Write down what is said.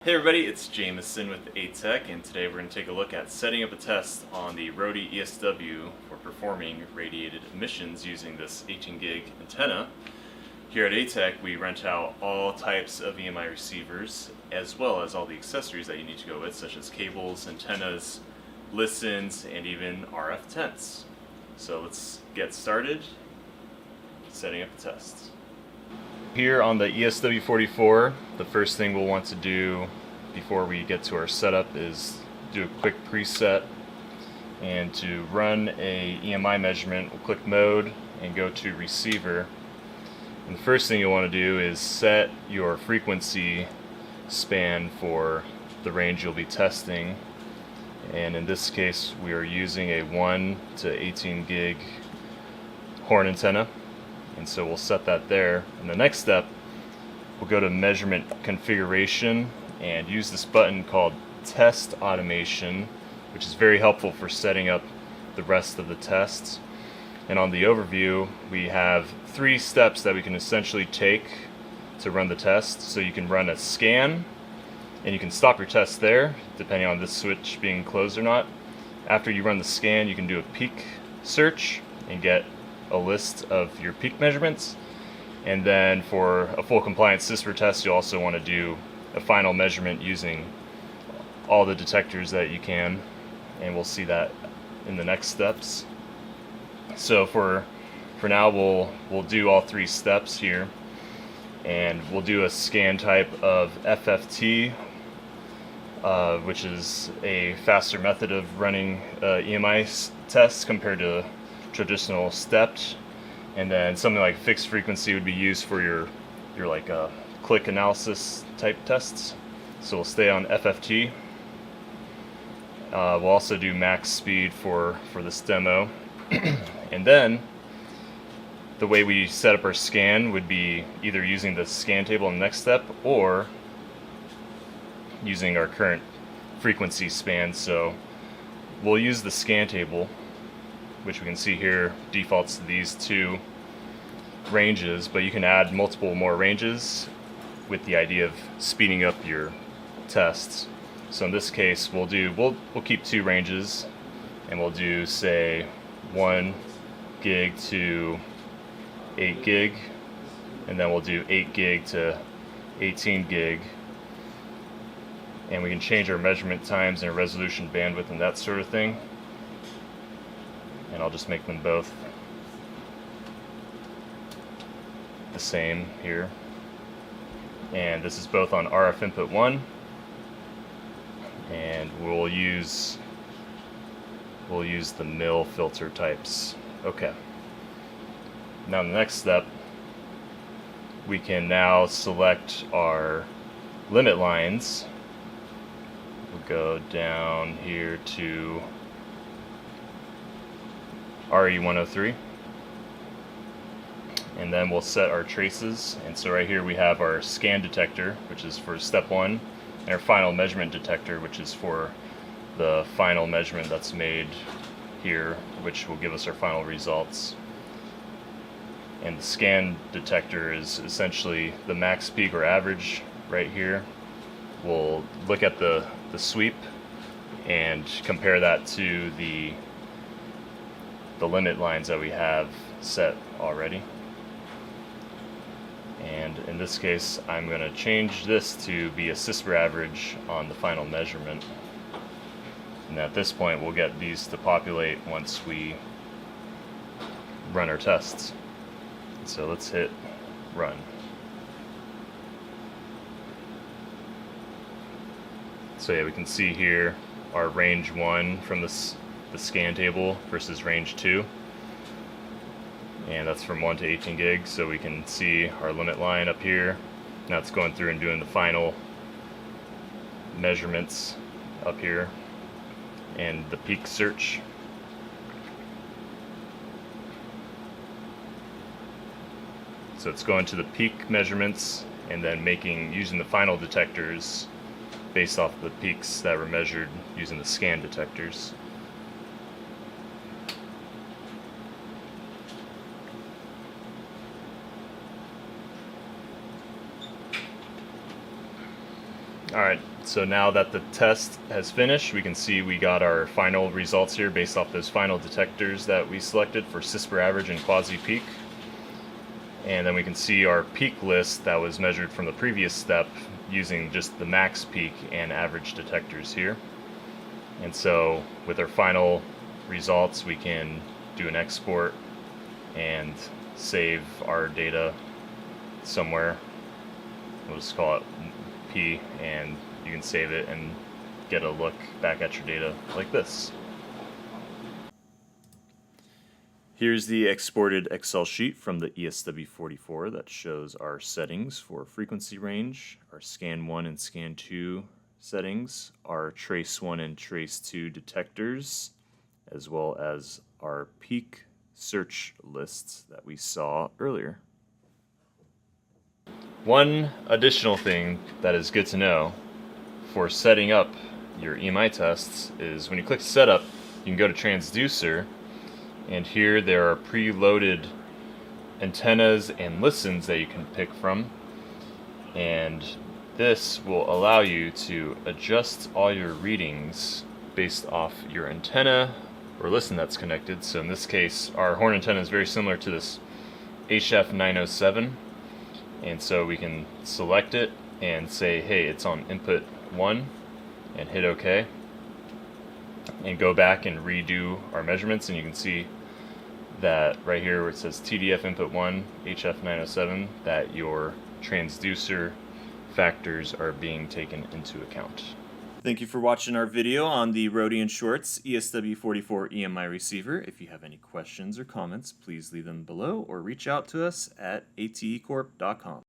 Hey everybody, it's Jameson with ATEC, and today we're going to take a look at setting up a test on the Rohde ESW for performing radiated emissions using this 18 gig antenna. Here at ATEC, we rent out all types of EMI receivers, as well as all the accessories that you need to go with, such as cables, antennas, listens, and even RF tents. So let's get started setting up a test. Here on the ESW44, the first thing we'll want to do before we get to our setup is do a quick preset, and to run a EMI measurement, we'll click mode and go to receiver. And the first thing you'll want to do is set your frequency span for the range you'll be testing, and in this case we are using a 1 to 18 gig horn antenna. And so we'll set that there. And the next step, we'll go to measurement configuration and use this button called test automation, which is very helpful for setting up the rest of the tests. And on the overview, we have 3 steps that we can essentially take to run the test. So you can run a scan, and you can stop your test there, depending on this switch being closed or not. After you run the scan, you can do a peak search and get a list of your peak measurements, and then for a full compliance CISPR test you'll also want to do a final measurement using all the detectors that you can, and we'll see that in the next steps. So for now we'll do all 3 steps here, and we'll do a scan type of FFT, which is a faster method of running EMI tests compared to traditional stepped. And then something like fixed frequency would be used for your like click analysis type tests. So we'll stay on FFT. We'll also do max speed for this demo. And then the way we set up our scan would be either using the scan table in the next step or using our current frequency span. So we'll use the scan table, which we can see here defaults to these 2 ranges, but you can add multiple more ranges with the idea of speeding up your tests. So in this case we'll keep 2 ranges, and we'll do, say, 1 gig to 8 gig, and then we'll do 8 gig to 18 gig, and we can change our measurement times and resolution bandwidth and that sort of thing. And I'll just make them both the same here. And this is both on RF input 1, and we'll use the mill filter types. Okay. Now the next step, we can now select our limit lines. We'll go down here to RE103, and then we'll set our traces. And so right here we have our scan detector, which is for step 1, and our final measurement detector, which is for the final measurement that's made here, which will give us our final results. And the scan detector is essentially the max peak or average right here. We'll look at the sweep and compare that to the limit lines that we have set already. And in this case I'm going to change this to be a CISPR average on the final measurement, and at this point we'll get these to populate once we run our tests. So let's hit run. So yeah, we can see here our range 1 from the scan table versus range 2, and that's from 1 to 18 gig. So we can see our limit line up here. Now it's going through and doing the final measurements up here, and the peak search. So it's going to the peak measurements and then using the final detectors based off the peaks that were measured using the scan detectors. Alright, so now that the test has finished, we can see we got our final results here based off those final detectors that we selected for CISPR average and quasi-peak. And then we can see our peak list that was measured from the previous step using just the max peak and average detectors here. And so with our final results, we can do an export and save our data somewhere. We'll just call it P, and you can save it and get a look back at your data like this. Here's the exported Excel sheet from the ESW44 that shows our settings for frequency range, our scan 1 and scan 2 settings, our trace 1 and trace 2 detectors, as well as our peak search lists that we saw earlier. One additional thing that is good to know for setting up your EMI tests is when you click Setup, you can go to Transducer, and here there are preloaded antennas and listens that you can pick from, and this will allow you to adjust all your readings based off your antenna or listen that's connected. So in this case, our horn antenna is very similar to this HF907. And so we can select it and say, hey, it's on input 1, and hit OK. And go back and redo our measurements, and you can see that right here where it says TDF input 1, HF907, that your transducer factors are being taken into account. Thank you for watching our video on the Rohde Schwarz ESW44 EMI receiver. If you have any questions or comments, please leave them below or reach out to us at atecorp.com.